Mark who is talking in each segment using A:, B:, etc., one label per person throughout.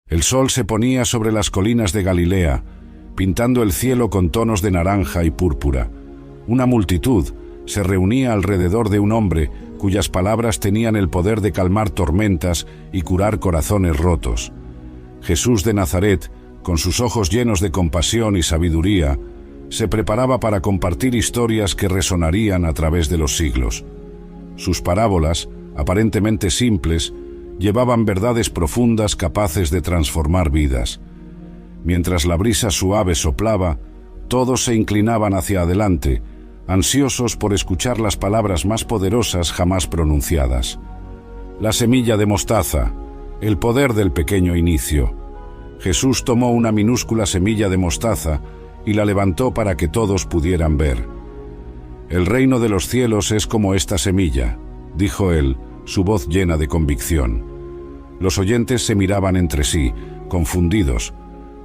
A: El sol se ponía sobre las colinas de Galilea, pintando el cielo con tonos de naranja y púrpura. Una multitud se reunía alrededor de un hombre cuyas palabras tenían el poder de calmar tormentas y curar corazones rotos. Jesús de Nazaret, con sus ojos llenos de compasión y sabiduría, se preparaba para compartir historias que resonarían a través de los siglos. Sus parábolas, aparentemente simples, llevaban verdades profundas capaces de transformar vidas. Mientras la brisa suave soplaba, todos se inclinaban hacia adelante, ansiosos por escuchar las palabras más poderosas jamás pronunciadas. La semilla de mostaza, el poder del pequeño inicio. Jesús tomó una minúscula semilla de mostaza y la levantó para que todos pudieran ver. «El reino de los cielos es como esta semilla», dijo él, su voz llena de convicción. Los oyentes se miraban entre sí, confundidos.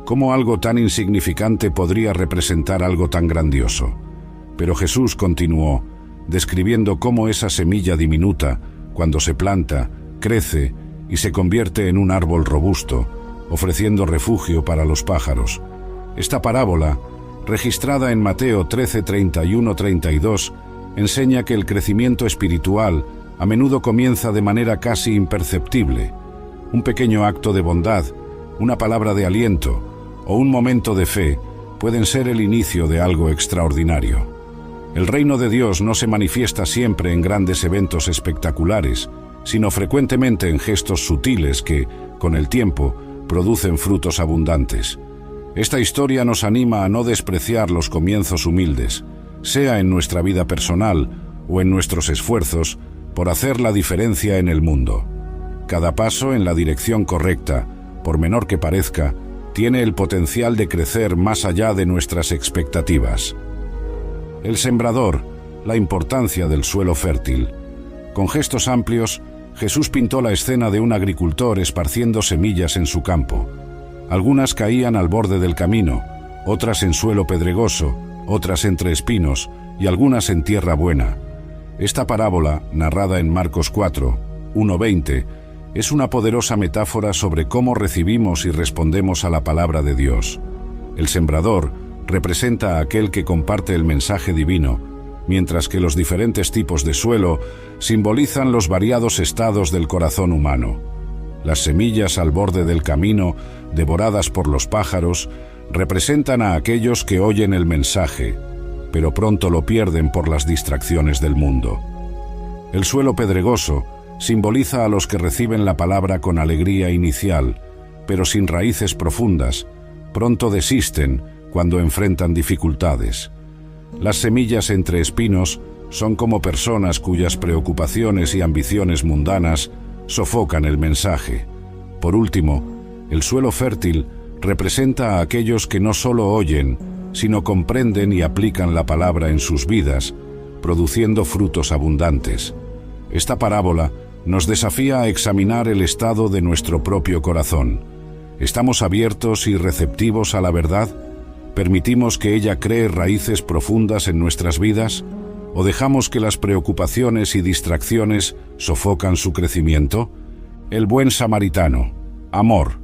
A: ¿Cómo algo tan insignificante podría representar algo tan grandioso? Pero Jesús continuó, describiendo cómo esa semilla diminuta, cuando se planta, crece y se convierte en un árbol robusto, ofreciendo refugio para los pájaros. Esta parábola, registrada en Mateo 13, 31-32, enseña que el crecimiento espiritual a menudo comienza de manera casi imperceptible. Un pequeño acto de bondad, una palabra de aliento o un momento de fe pueden ser el inicio de algo extraordinario. El reino de Dios no se manifiesta siempre en grandes eventos espectaculares, sino frecuentemente en gestos sutiles que, con el tiempo, producen frutos abundantes. Esta historia nos anima a no despreciar los comienzos humildes, sea en nuestra vida personal o en nuestros esfuerzos por hacer la diferencia en el mundo. Cada paso en la dirección correcta, por menor que parezca, tiene el potencial de crecer más allá de nuestras expectativas. El sembrador, la importancia del suelo fértil. Con gestos amplios, Jesús pintó la escena de un agricultor esparciendo semillas en su campo. Algunas caían al borde del camino, otras en suelo pedregoso, otras entre espinos y algunas en tierra buena. Esta parábola, narrada en Marcos 4, 1-20, es una poderosa metáfora sobre cómo recibimos y respondemos a la palabra de Dios. El sembrador representa a aquel que comparte el mensaje divino, mientras que los diferentes tipos de suelo simbolizan los variados estados del corazón humano. Las semillas al borde del camino, devoradas por los pájaros, representan a aquellos que oyen el mensaje, pero pronto lo pierden por las distracciones del mundo. El suelo pedregoso simboliza a los que reciben la palabra con alegría inicial, pero sin raíces profundas, pronto desisten cuando enfrentan dificultades. Las semillas entre espinos son como personas cuyas preocupaciones y ambiciones mundanas sofocan el mensaje. Por último, el suelo fértil representa a aquellos que no solo oyen, sino comprenden y aplican la palabra en sus vidas, produciendo frutos abundantes. Esta parábola nos desafía a examinar el estado de nuestro propio corazón. ¿Estamos abiertos y receptivos a la verdad? ¿Permitimos que ella cree raíces profundas en nuestras vidas? ¿O dejamos que las preocupaciones y distracciones sofocan su crecimiento? El buen samaritano. Amor.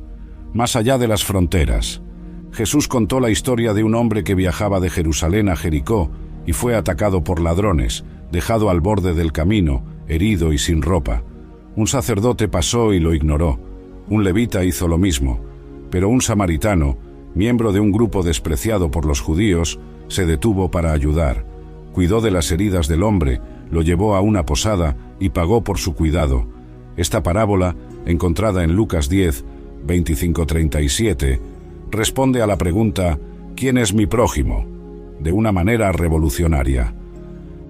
A: Más allá de las fronteras. Jesús contó la historia de un hombre que viajaba de Jerusalén a Jericó y fue atacado por ladrones, dejado al borde del camino, herido y sin ropa. Un sacerdote pasó y lo ignoró. Un levita hizo lo mismo, pero un samaritano, miembro de un grupo despreciado por los judíos, se detuvo para ayudar. Cuidó de las heridas del hombre, lo llevó a una posada y pagó por su cuidado. Esta parábola, encontrada en Lucas 10, 25-37, responde a la pregunta ¿quién es mi prójimo?, de una manera revolucionaria.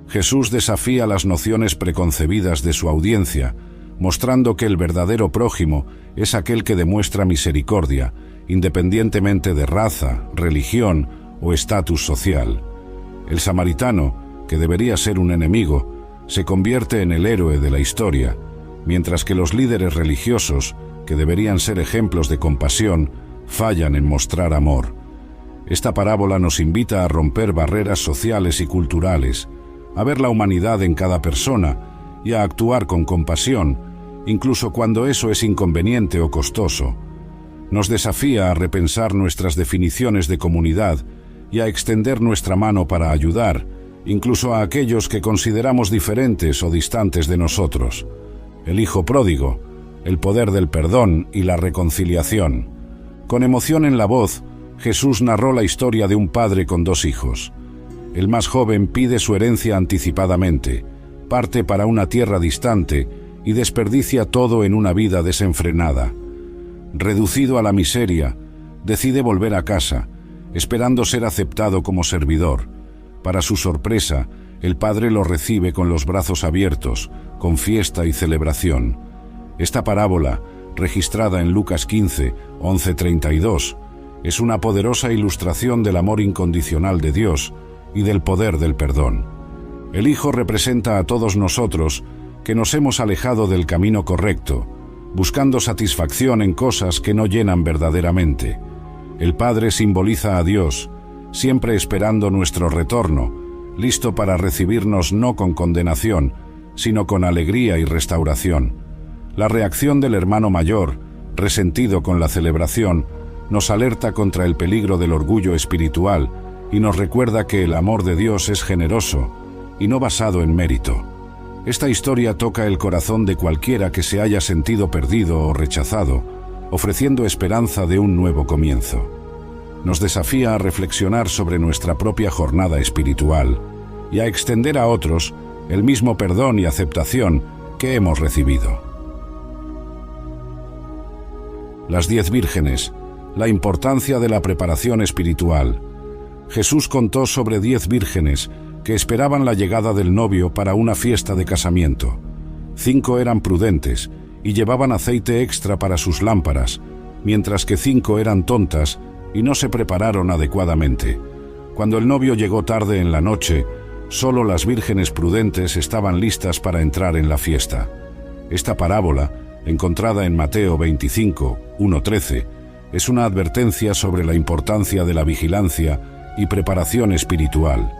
A: Jesús desafía las nociones preconcebidas de su audiencia, mostrando que el verdadero prójimo es aquel que demuestra misericordia, independientemente de raza, religión o estatus social. El samaritano, que debería ser un enemigo, se convierte en el héroe de la historia, mientras que los líderes religiosos, que deberían ser ejemplos de compasión, fallan en mostrar amor. Esta parábola nos invita a romper barreras sociales y culturales, a ver la humanidad en cada persona y a actuar con compasión, incluso cuando eso es inconveniente o costoso. Nos desafía a repensar nuestras definiciones de comunidad y a extender nuestra mano para ayudar, incluso a aquellos que consideramos diferentes o distantes de nosotros. El Hijo Pródigo, el poder del perdón y la reconciliación. Con emoción en la voz, Jesús narró la historia de un padre con dos hijos. El más joven pide su herencia anticipadamente, parte para una tierra distante y desperdicia todo en una vida desenfrenada. Reducido a la miseria, decide volver a casa, esperando ser aceptado como servidor. Para su sorpresa, el padre lo recibe con los brazos abiertos, con fiesta y celebración. Esta parábola, registrada en Lucas 15, 11-32, es una poderosa ilustración del amor incondicional de Dios y del poder del perdón. El Hijo representa a todos nosotros que nos hemos alejado del camino correcto, buscando satisfacción en cosas que no llenan verdaderamente. El Padre simboliza a Dios, siempre esperando nuestro retorno, listo para recibirnos no con condenación, sino con alegría y restauración. La reacción del hermano mayor, resentido con la celebración, nos alerta contra el peligro del orgullo espiritual y nos recuerda que el amor de Dios es generoso y no basado en mérito. Esta historia toca el corazón de cualquiera que se haya sentido perdido o rechazado, ofreciendo esperanza de un nuevo comienzo. Nos desafía a reflexionar sobre nuestra propia jornada espiritual y a extender a otros el mismo perdón y aceptación que hemos recibido. Las 10 vírgenes, la importancia de la preparación espiritual. Jesús contó sobre 10 vírgenes que esperaban la llegada del novio para una fiesta de casamiento. 5 eran prudentes y llevaban aceite extra para sus lámparas, mientras que 5 eran tontas y no se prepararon adecuadamente. Cuando el novio llegó tarde en la noche, solo las vírgenes prudentes estaban listas para entrar en la fiesta. Esta parábola, encontrada en Mateo 25, 1-13, es una advertencia sobre la importancia de la vigilancia y preparación espiritual.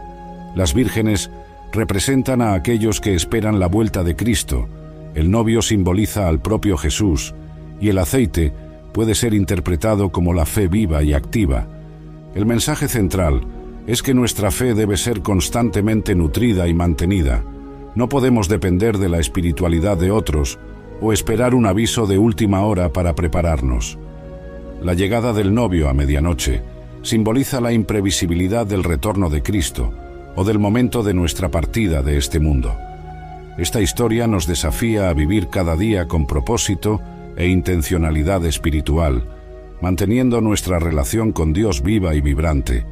A: Las vírgenes representan a aquellos que esperan la vuelta de Cristo, el novio simboliza al propio Jesús, y el aceite puede ser interpretado como la fe viva y activa. El mensaje central es que nuestra fe debe ser constantemente nutrida y mantenida. No podemos depender de la espiritualidad de otros o esperar un aviso de última hora para prepararnos. La llegada del novio a medianoche simboliza la imprevisibilidad del retorno de Cristo o del momento de nuestra partida de este mundo. Esta historia nos desafía a vivir cada día con propósito e intencionalidad espiritual, manteniendo nuestra relación con Dios viva y vibrante.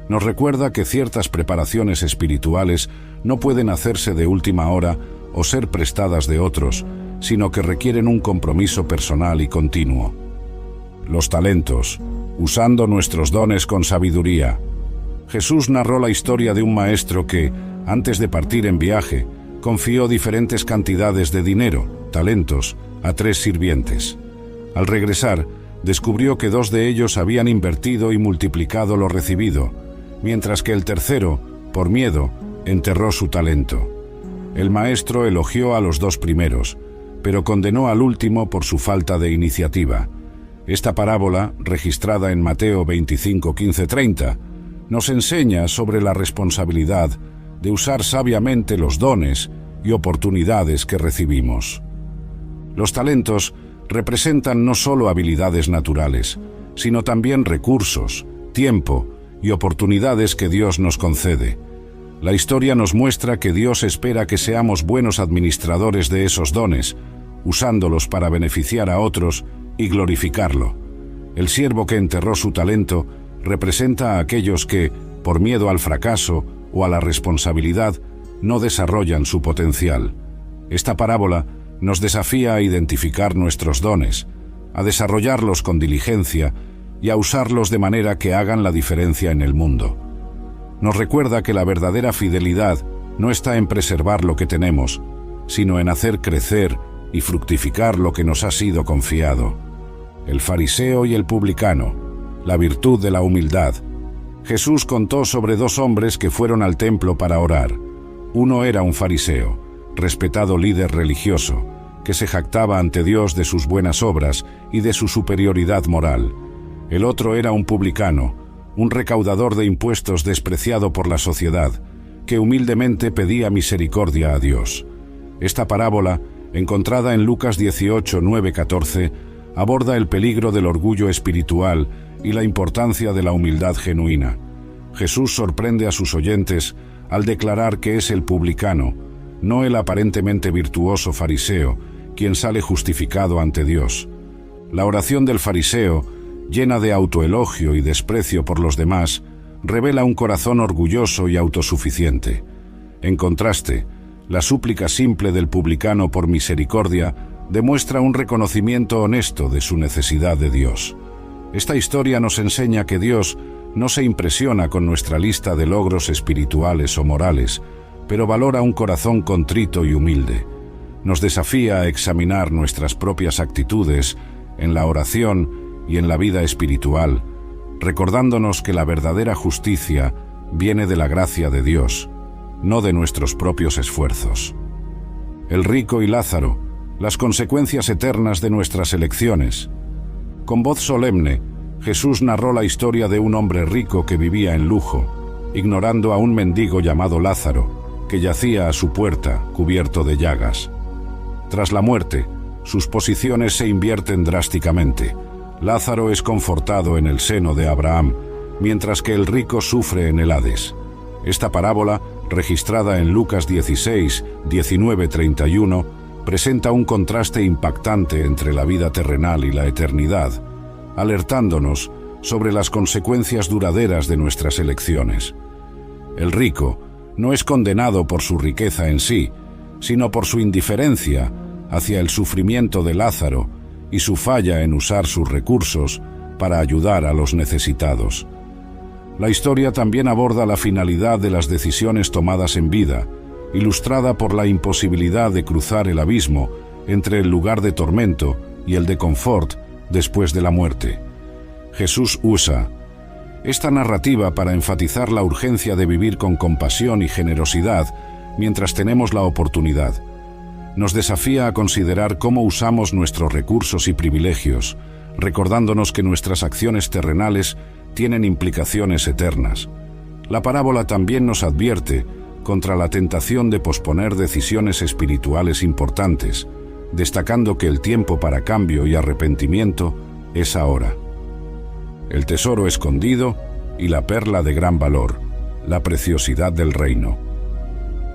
A: Nos recuerda que ciertas preparaciones espirituales no pueden hacerse de última hora o ser prestadas de otros, sino que requieren un compromiso personal y continuo. Los talentos, usando nuestros dones con sabiduría. Jesús narró la historia de un maestro que, antes de partir en viaje, confió diferentes cantidades de dinero, talentos, a 3 sirvientes. Al regresar, descubrió que 2 de ellos habían invertido y multiplicado lo recibido, mientras que el tercero, por miedo, enterró su talento. El maestro elogió a los 2 primeros, pero condenó al último por su falta de iniciativa. Esta parábola, registrada en Mateo 25, 15-30, nos enseña sobre la responsabilidad de usar sabiamente los dones y oportunidades que recibimos. Los talentos representan no solo habilidades naturales, sino también recursos, tiempo y oportunidades que Dios nos concede. La historia nos muestra que Dios espera que seamos buenos administradores de esos dones, usándolos para beneficiar a otros y glorificarlo. El siervo que enterró su talento representa a aquellos que, por miedo al fracaso o a la responsabilidad, no desarrollan su potencial. Esta parábola nos desafía a identificar nuestros dones, a desarrollarlos con diligencia y a usarlos de manera que hagan la diferencia en el mundo. Nos recuerda que la verdadera fidelidad no está en preservar lo que tenemos, sino en hacer crecer y fructificar lo que nos ha sido confiado. El fariseo y el publicano, la virtud de la humildad. Jesús contó sobre 2 hombres que fueron al templo para orar. Uno era un fariseo, respetado líder religioso, que que se jactaba ante Dios de sus buenas obras y de su superioridad moral. El otro era un publicano, un recaudador de impuestos despreciado por la sociedad, que humildemente pedía misericordia a Dios. Esta parábola, encontrada en Lucas 18, 9, 14, aborda el peligro del orgullo espiritual y la importancia de la humildad genuina. Jesús sorprende a sus oyentes al declarar que es el publicano, no el aparentemente virtuoso fariseo, quien sale justificado ante Dios. La oración del fariseo, llena de autoelogio y desprecio por los demás, revela un corazón orgulloso y autosuficiente. En contraste, la súplica simple del publicano por misericordia demuestra un reconocimiento honesto de su necesidad de Dios. Esta historia nos enseña que Dios no se impresiona con nuestra lista de logros espirituales o morales, pero valora un corazón contrito y humilde. Nos desafía a examinar nuestras propias actitudes en la oración y en la vida espiritual, recordándonos que la verdadera justicia viene de la gracia de Dios, no de nuestros propios esfuerzos. El rico y Lázaro, las consecuencias eternas de nuestras elecciones. Con voz solemne, Jesús narró la historia de un hombre rico que vivía en lujo, ignorando a un mendigo llamado Lázaro, que yacía a su puerta, cubierto de llagas. Tras la muerte, sus posiciones se invierten drásticamente. Lázaro es confortado en el seno de Abraham, mientras que el rico sufre en el Hades. Esta parábola, registrada en Lucas 16, 19, 31, presenta un contraste impactante entre la vida terrenal y la eternidad, alertándonos sobre las consecuencias duraderas de nuestras elecciones. El rico no es condenado por su riqueza en sí, sino por su indiferencia hacia el sufrimiento de Lázaro y su falla en usar sus recursos para ayudar a los necesitados. La historia también aborda la finalidad de las decisiones tomadas en vida, ilustrada por la imposibilidad de cruzar el abismo entre el lugar de tormento y el de confort después de la muerte. Jesús usa esta narrativa para enfatizar la urgencia de vivir con compasión y generosidad mientras tenemos la oportunidad. Nos desafía a considerar cómo usamos nuestros recursos y privilegios, recordándonos que nuestras acciones terrenales tienen implicaciones eternas. La parábola también nos advierte contra la tentación de posponer decisiones espirituales importantes, destacando que el tiempo para cambio y arrepentimiento es ahora. El tesoro escondido y la perla de gran valor, la preciosidad del reino.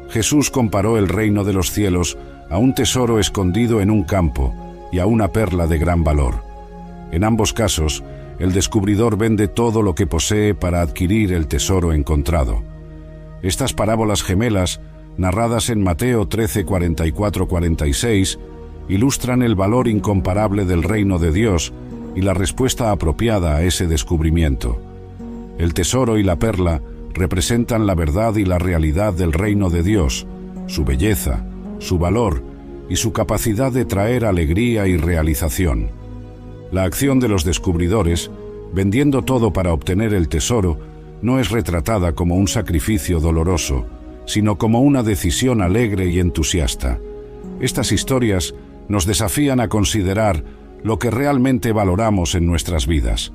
A: Jesús comparó el reino de los cielos a un tesoro escondido en un campo y a una perla de gran valor. En ambos casos, el descubridor vende todo lo que posee para adquirir el tesoro encontrado. Estas parábolas gemelas, narradas en Mateo 13, 44, 46, ilustran el valor incomparable del reino de Dios y la respuesta apropiada a ese descubrimiento. El tesoro y la perla representan la verdad y la realidad del reino de Dios, su belleza, su valor y su capacidad de traer alegría y realización. La acción de los descubridores, vendiendo todo para obtener el tesoro, no es retratada como un sacrificio doloroso, sino como una decisión alegre y entusiasta. Estas historias nos desafían a considerar lo que realmente valoramos en nuestras vidas.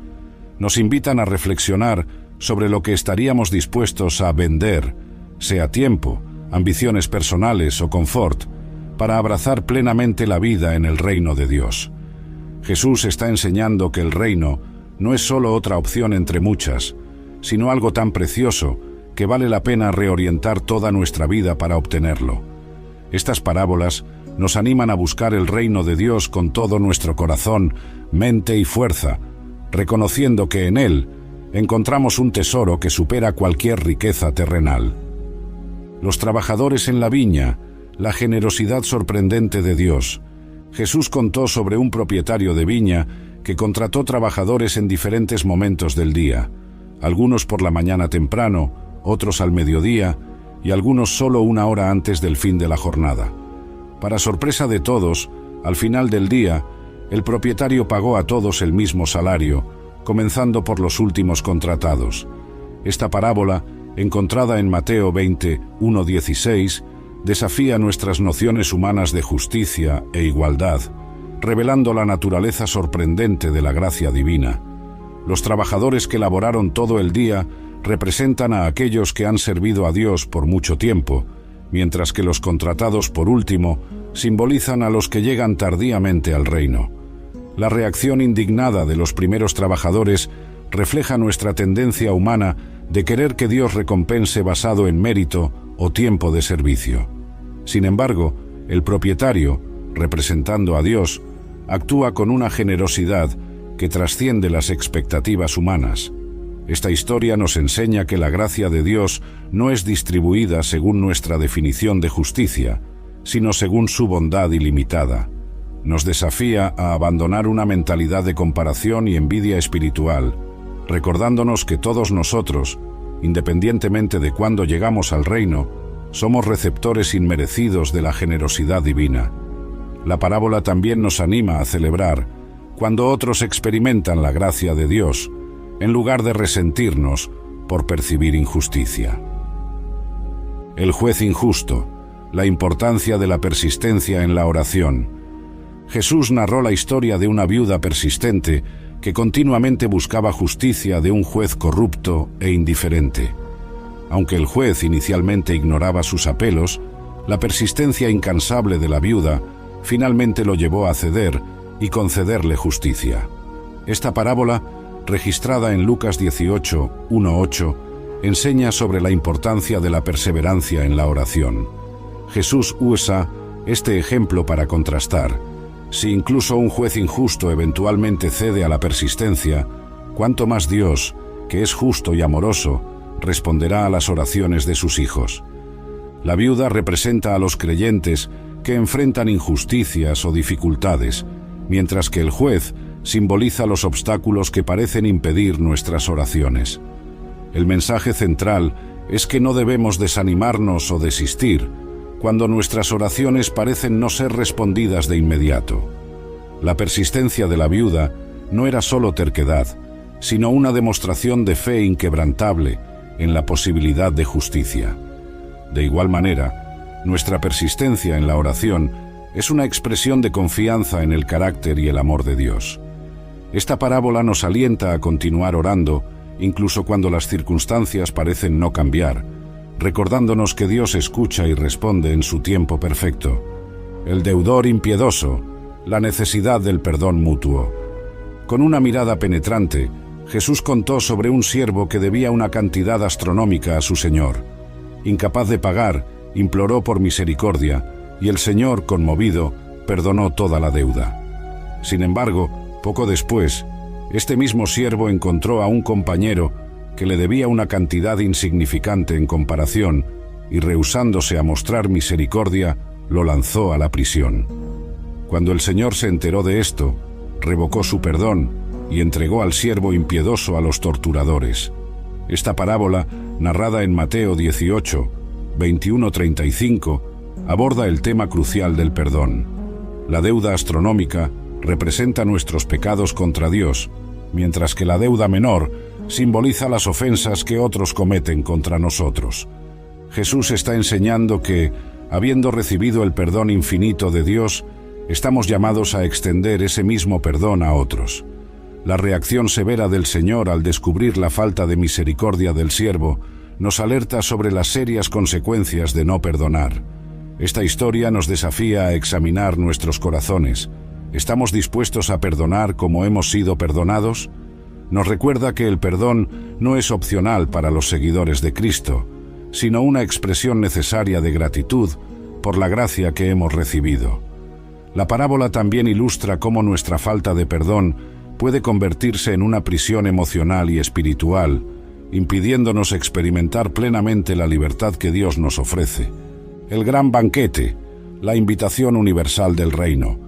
A: Nos invitan a reflexionar sobre lo que estaríamos dispuestos a vender, sea tiempo, ambiciones personales o confort, para abrazar plenamente la vida en el reino de Dios. Jesús está enseñando que el reino no es solo otra opción entre muchas, sino algo tan precioso que vale la pena reorientar toda nuestra vida para obtenerlo. Estas parábolas nos animan a buscar el reino de Dios con todo nuestro corazón, mente y fuerza, reconociendo que en él encontramos un tesoro que supera cualquier riqueza terrenal. Los trabajadores en la viña, la generosidad sorprendente de Dios. Jesús contó sobre un propietario de viña que contrató trabajadores en diferentes momentos del día, algunos por la mañana temprano, otros al mediodía y algunos solo una hora antes del fin de la jornada. Para sorpresa de todos, al final del día, el propietario pagó a todos el mismo salario, comenzando por los últimos contratados. Esta parábola, encontrada en Mateo 20, 1-16, desafía nuestras nociones humanas de justicia e igualdad, revelando la naturaleza sorprendente de la gracia divina. Los trabajadores que laboraron todo el día representan a aquellos que han servido a Dios por mucho tiempo, mientras que los contratados por último simbolizan a los que llegan tardíamente al reino. La reacción indignada de los primeros trabajadores refleja nuestra tendencia humana de querer que Dios recompense basado en mérito o tiempo de servicio. Sin embargo, el propietario, representando a Dios, actúa con una generosidad que trasciende las expectativas humanas. Esta historia nos enseña que la gracia de Dios no es distribuida según nuestra definición de justicia, sino según su bondad ilimitada. Nos desafía a abandonar una mentalidad de comparación y envidia espiritual, recordándonos que todos nosotros, independientemente de cuándo llegamos al reino, somos receptores inmerecidos de la generosidad divina. La parábola también nos anima a celebrar cuando otros experimentan la gracia de Dios, en lugar de resentirnos por percibir injusticia. El juez injusto, la importancia de la persistencia en la oración. Jesús narró la historia de una viuda persistente que continuamente buscaba justicia de un juez corrupto e indiferente. Aunque el juez inicialmente ignoraba sus apelos, la persistencia incansable de la viuda finalmente lo llevó a ceder y concederle justicia. Esta parábola, registrada en Lucas 18, 1-8, enseña sobre la importancia de la perseverancia en la oración. Jesús usa este ejemplo para contrastar. Si incluso un juez injusto eventualmente cede a la persistencia, ¿cuánto más Dios, que es justo y amoroso, responderá a las oraciones de sus hijos? La viuda representa a los creyentes que enfrentan injusticias o dificultades, mientras que el juez simboliza los obstáculos que parecen impedir nuestras oraciones. El mensaje central es que no debemos desanimarnos o desistir cuando nuestras oraciones parecen no ser respondidas de inmediato. La persistencia de la viuda no era solo terquedad, sino una demostración de fe inquebrantable en la posibilidad de justicia. De igual manera, nuestra persistencia en la oración es una expresión de confianza en el carácter y el amor de Dios. Esta parábola nos alienta a continuar orando, incluso cuando las circunstancias parecen no cambiar, recordándonos que Dios escucha y responde en su tiempo perfecto. El deudor impiedoso, la necesidad del perdón mutuo. Con una mirada penetrante, Jesús contó sobre un siervo que debía una cantidad astronómica a su señor. Incapaz de pagar, imploró por misericordia, y el Señor, conmovido, perdonó toda la deuda. Sin embargo, poco después, este mismo siervo encontró a un compañero que le debía una cantidad insignificante en comparación, y rehusándose a mostrar misericordia, lo lanzó a la prisión. Cuando el Señor se enteró de esto, revocó su perdón y entregó al siervo impiedoso a los torturadores. Esta parábola, narrada en Mateo 18, 21-35, aborda el tema crucial del perdón. La deuda astronómica representa nuestros pecados contra Dios, mientras que la deuda menor simboliza las ofensas que otros cometen contra nosotros. Jesús está enseñando que, habiendo recibido el perdón infinito de Dios, estamos llamados a extender ese mismo perdón a otros. La reacción severa del Señor al descubrir la falta de misericordia del siervo nos alerta sobre las serias consecuencias de no perdonar. Esta historia nos desafía a examinar nuestros corazones. ¿Estamos dispuestos a perdonar como hemos sido perdonados? Nos recuerda que el perdón no es opcional para los seguidores de Cristo, sino una expresión necesaria de gratitud por la gracia que hemos recibido. La parábola también ilustra cómo nuestra falta de perdón puede convertirse en una prisión emocional y espiritual, impidiéndonos experimentar plenamente la libertad que Dios nos ofrece. El gran banquete, la invitación universal del reino.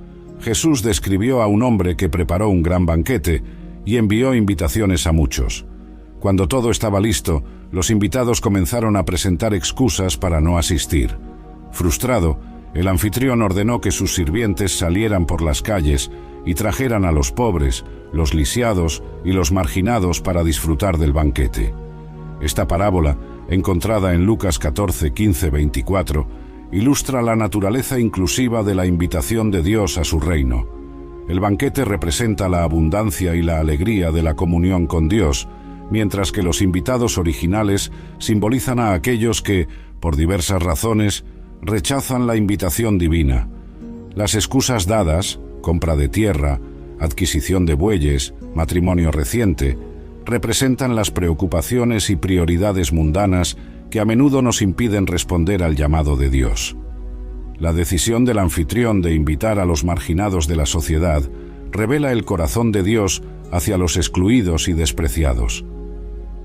A: Jesús describió a un hombre que preparó un gran banquete y envió invitaciones a muchos. Cuando todo estaba listo, los invitados comenzaron a presentar excusas para no asistir. Frustrado, el anfitrión ordenó que sus sirvientes salieran por las calles y trajeran a los pobres, los lisiados y los marginados para disfrutar del banquete. Esta parábola, encontrada en Lucas 14, 15, 24, ilustra la naturaleza inclusiva de la invitación de Dios a su reino. El banquete representa la abundancia y la alegría de la comunión con Dios, mientras que los invitados originales simbolizan a aquellos que, por diversas razones, rechazan la invitación divina. Las excusas dadas, compra de tierra, adquisición de bueyes, matrimonio reciente, representan las preocupaciones y prioridades mundanas que a menudo nos impiden responder al llamado de Dios. La decisión del anfitrión de invitar a los marginados de la sociedad revela el corazón de Dios hacia los excluidos y despreciados.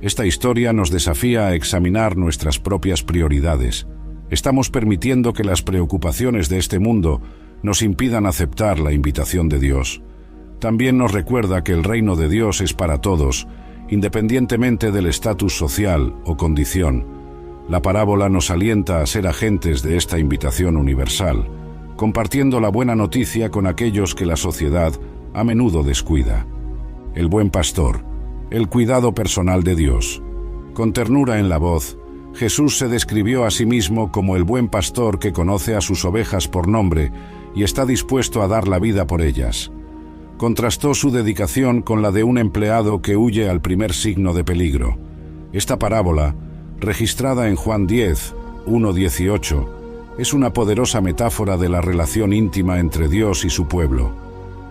A: Esta historia nos desafía a examinar nuestras propias prioridades. ¿Estamos permitiendo que las preocupaciones de este mundo nos impidan aceptar la invitación de Dios? También nos recuerda que el reino de Dios es para todos, independientemente del estatus social o condición. La parábola nos alienta a ser agentes de esta invitación universal, compartiendo la buena noticia con aquellos que la sociedad a menudo descuida. El buen pastor, el cuidado personal de Dios. Con ternura en la voz, Jesús se describió a sí mismo como el buen pastor que conoce a sus ovejas por nombre y está dispuesto a dar la vida por ellas. Contrastó su dedicación con la de un empleado que huye al primer signo de peligro. Esta parábola, registrada en Juan 10, 1-18, es una poderosa metáfora de la relación íntima entre Dios y su pueblo.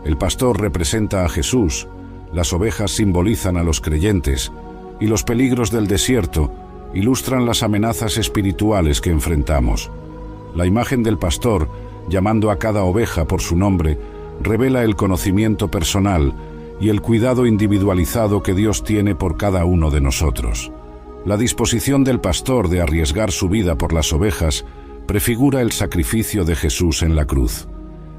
A: El pastor representa a Jesús, las ovejas simbolizan a los creyentes, y los peligros del desierto ilustran las amenazas espirituales que enfrentamos. La imagen del pastor, llamando a cada oveja por su nombre, revela el conocimiento personal y el cuidado individualizado que Dios tiene por cada uno de nosotros. La disposición del pastor de arriesgar su vida por las ovejas prefigura el sacrificio de Jesús en la cruz.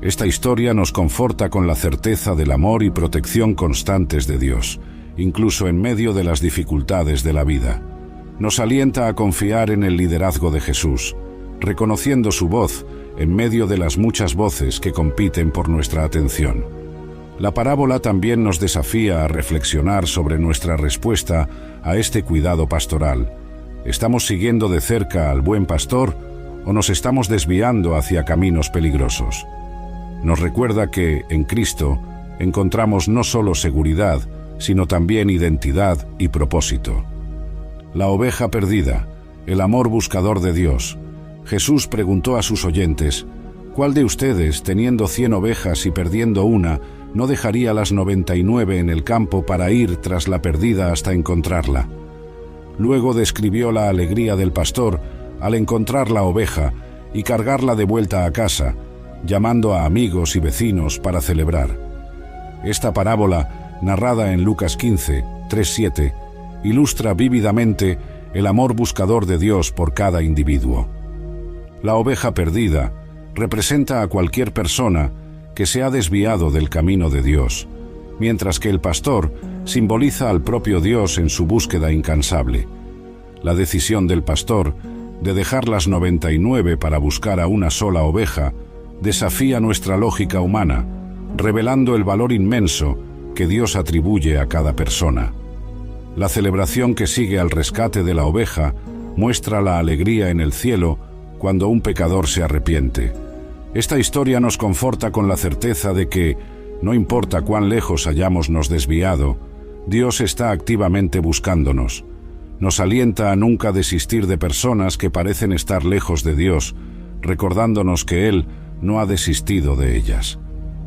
A: Esta historia nos conforta con la certeza del amor y protección constantes de Dios, incluso en medio de las dificultades de la vida. Nos alienta a confiar en el liderazgo de Jesús, reconociendo su voz en medio de las muchas voces que compiten por nuestra atención. La parábola también nos desafía a reflexionar sobre nuestra respuesta a este cuidado pastoral. ¿Estamos siguiendo de cerca al buen pastor o nos estamos desviando hacia caminos peligrosos? Nos recuerda que, en Cristo, encontramos no solo seguridad, sino también identidad y propósito. La oveja perdida, el amor buscador de Dios. Jesús preguntó a sus oyentes, ¿cuál de ustedes, teniendo 100 ovejas y perdiendo una, no dejaría las 99 en el campo para ir tras la perdida hasta encontrarla? Luego describió la alegría del pastor al encontrar la oveja y cargarla de vuelta a casa, llamando a amigos y vecinos para celebrar. Esta parábola, narrada en Lucas 15, 3-7, ilustra vívidamente el amor buscador de Dios por cada individuo. La oveja perdida representa a cualquier persona que se ha desviado del camino de Dios, mientras que el pastor simboliza al propio Dios en su búsqueda incansable. La decisión del pastor de dejar las 99 para buscar a una sola oveja desafía nuestra lógica humana, revelando el valor inmenso que Dios atribuye a cada persona. La celebración que sigue al rescate de la oveja muestra la alegría en el cielo cuando un pecador se arrepiente. Esta historia nos conforta con la certeza de que, no importa cuán lejos hayamos nos desviado, Dios está activamente buscándonos. Nos alienta a nunca desistir de personas que parecen estar lejos de Dios, recordándonos que Él no ha desistido de ellas.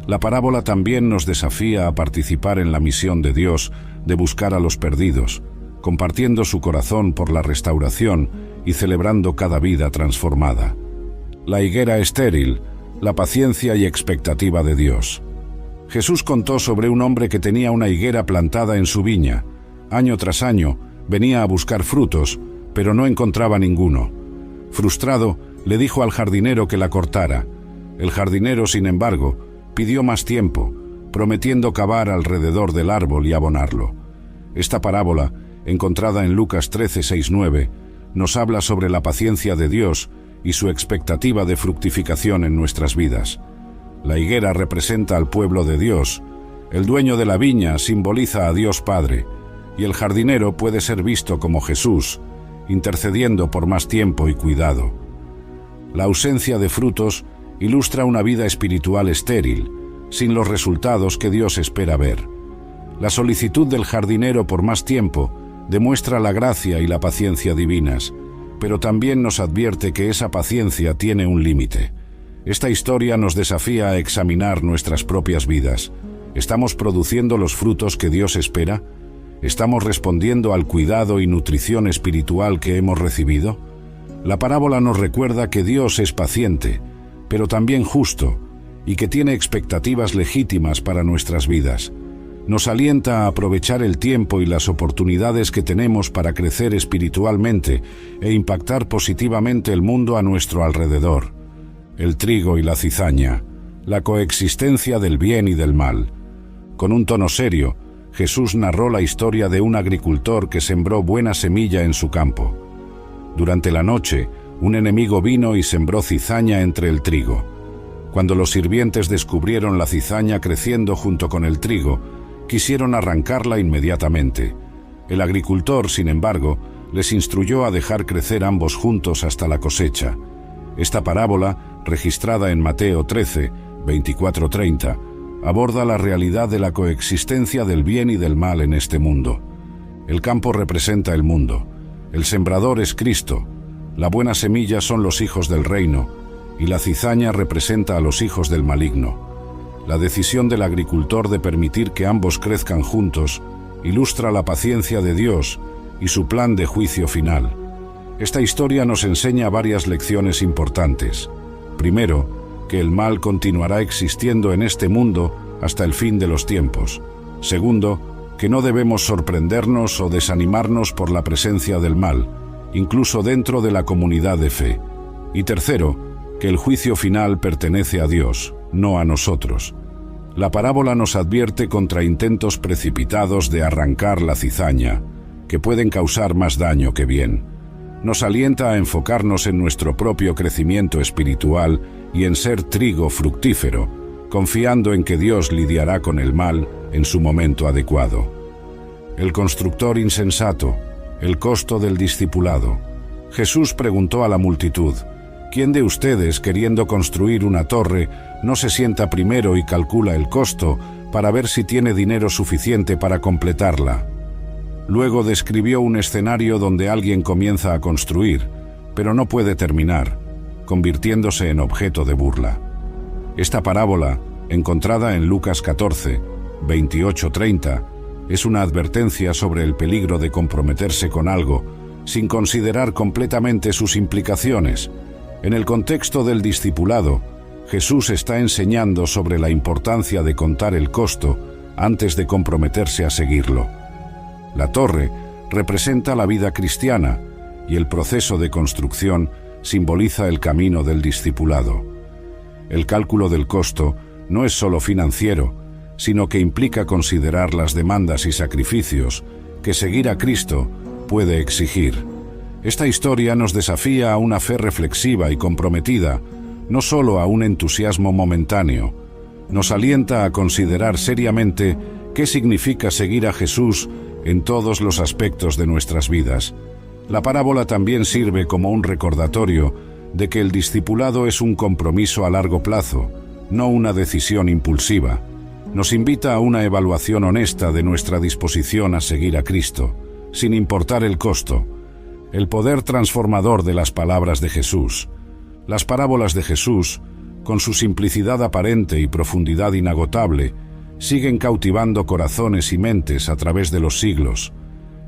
A: La parábola también nos desafía a participar en la misión de Dios de buscar a los perdidos, compartiendo su corazón por la restauración y celebrando cada vida transformada. La higuera estéril, la paciencia y expectativa de Dios. Jesús contó sobre un hombre que tenía una higuera plantada en su viña. Año tras año venía a buscar frutos, pero no encontraba ninguno. Frustrado, le dijo al jardinero que la cortara. El jardinero, sin embargo, pidió más tiempo, prometiendo cavar alrededor del árbol y abonarlo. Esta parábola, encontrada en Lucas 13:6-9, nos habla sobre la paciencia de Dios y su expectativa de fructificación en nuestras vidas. La higuera representa al pueblo de Dios, el dueño de la viña simboliza a Dios Padre, y el jardinero puede ser visto como Jesús, intercediendo por más tiempo y cuidado. La ausencia de frutos ilustra una vida espiritual estéril, sin los resultados que Dios espera ver. La solicitud del jardinero por más tiempo demuestra la gracia y la paciencia divinas, pero también nos advierte que esa paciencia tiene un límite. Esta historia nos desafía a examinar nuestras propias vidas. ¿Estamos produciendo los frutos que Dios espera? ¿Estamos respondiendo al cuidado y nutrición espiritual que hemos recibido? La parábola nos recuerda que Dios es paciente, pero también justo, y que tiene expectativas legítimas para nuestras vidas. Nos alienta a aprovechar el tiempo y las oportunidades que tenemos para crecer espiritualmente e impactar positivamente el mundo a nuestro alrededor. El trigo y la cizaña, la coexistencia del bien y del mal. Con un tono serio, Jesús narró la historia de un agricultor que sembró buena semilla en su campo. Durante la noche, un enemigo vino y sembró cizaña entre el trigo. Cuando los sirvientes descubrieron la cizaña creciendo junto con el trigo, quisieron arrancarla inmediatamente. El agricultor, sin embargo, les instruyó a dejar crecer ambos juntos hasta la cosecha. Esta parábola, registrada en Mateo 13, 24-30, aborda la realidad de la coexistencia del bien y del mal en este mundo. El campo representa el mundo, el sembrador es Cristo, la buena semilla son los hijos del reino, y la cizaña representa a los hijos del maligno. La decisión del agricultor de permitir que ambos crezcan juntos ilustra la paciencia de Dios y su plan de juicio final. Esta historia nos enseña varias lecciones importantes. Primero, que el mal continuará existiendo en este mundo hasta el fin de los tiempos. Segundo, que no debemos sorprendernos o desanimarnos por la presencia del mal, incluso dentro de la comunidad de fe. Y tercero, que el juicio final pertenece a Dios, no a nosotros. La parábola nos advierte contra intentos precipitados de arrancar la cizaña, que pueden causar más daño que bien. Nos alienta a enfocarnos en nuestro propio crecimiento espiritual y en ser trigo fructífero, confiando en que Dios lidiará con el mal en su momento adecuado. El constructor insensato, el costo del discipulado. Jesús preguntó a la multitud: ¿quién de ustedes, queriendo construir una torre, no se sienta primero y calcula el costo para ver si tiene dinero suficiente para completarla? Luego describió un escenario donde alguien comienza a construir, pero no puede terminar, convirtiéndose en objeto de burla. Esta parábola, encontrada en Lucas 14, 28-30, es una advertencia sobre el peligro de comprometerse con algo sin considerar completamente sus implicaciones. En el contexto del discipulado, Jesús está enseñando sobre la importancia de contar el costo antes de comprometerse a seguirlo. La torre representa la vida cristiana y el proceso de construcción simboliza el camino del discipulado. El cálculo del costo no es solo financiero, sino que implica considerar las demandas y sacrificios que seguir a Cristo puede exigir. Esta historia nos desafía a una fe reflexiva y comprometida, no solo a un entusiasmo momentáneo. Nos alienta a considerar seriamente qué significa seguir a Jesús en todos los aspectos de nuestras vidas. La parábola también sirve como un recordatorio de que el discipulado es un compromiso a largo plazo, no una decisión impulsiva. Nos invita a una evaluación honesta de nuestra disposición a seguir a Cristo, sin importar el costo. El poder transformador de las palabras de Jesús. Las parábolas de Jesús, con su simplicidad aparente y profundidad inagotable, siguen cautivando corazones y mentes a través de los siglos.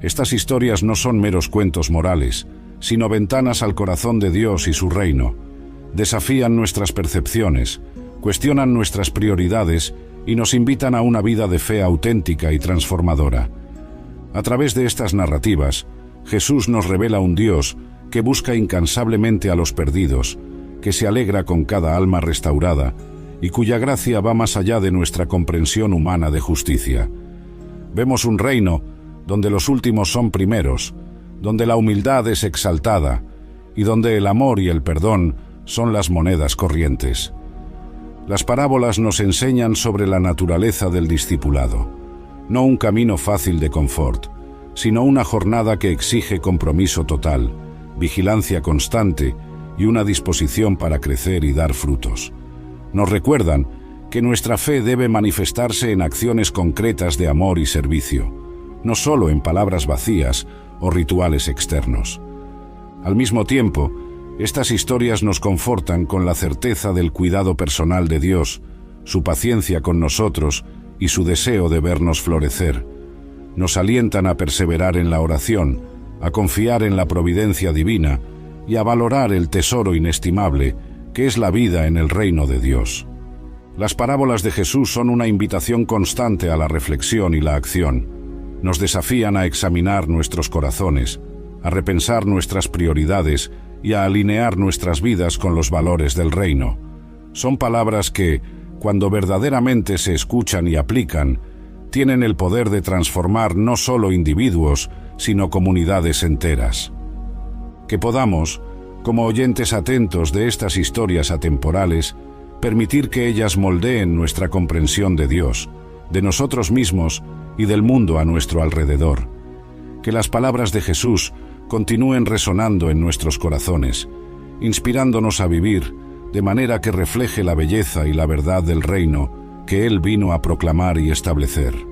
A: Estas historias no son meros cuentos morales, sino ventanas al corazón de Dios y su reino. Desafían nuestras percepciones, cuestionan nuestras prioridades y nos invitan a una vida de fe auténtica y transformadora. A través de estas narrativas, Jesús nos revela un Dios que busca incansablemente a los perdidos, que se alegra con cada alma restaurada y cuya gracia va más allá de nuestra comprensión humana de justicia. Vemos un reino donde los últimos son primeros, donde la humildad es exaltada y donde el amor y el perdón son las monedas corrientes. Las parábolas nos enseñan sobre la naturaleza del discipulado, no un camino fácil de confort, sino una jornada que exige compromiso total, vigilancia constante y una disposición para crecer y dar frutos. Nos recuerdan que nuestra fe debe manifestarse en acciones concretas de amor y servicio, no solo en palabras vacías o rituales externos. Al mismo tiempo, estas historias nos confortan con la certeza del cuidado personal de Dios, su paciencia con nosotros y su deseo de vernos florecer. Nos alientan a perseverar en la oración, a confiar en la providencia divina y a valorar el tesoro inestimable que es la vida en el reino de Dios. Las parábolas de Jesús son una invitación constante a la reflexión y la acción. Nos desafían a examinar nuestros corazones, a repensar nuestras prioridades y a alinear nuestras vidas con los valores del reino. Son palabras que, cuando verdaderamente se escuchan y aplican, tienen el poder de transformar no solo individuos, sino comunidades enteras. Que podamos, como oyentes atentos de estas historias atemporales, permitir que ellas moldeen nuestra comprensión de Dios, de nosotros mismos y del mundo a nuestro alrededor. Que las palabras de Jesús continúen resonando en nuestros corazones, inspirándonos a vivir de manera que refleje la belleza y la verdad del reino que Él vino a proclamar y establecer.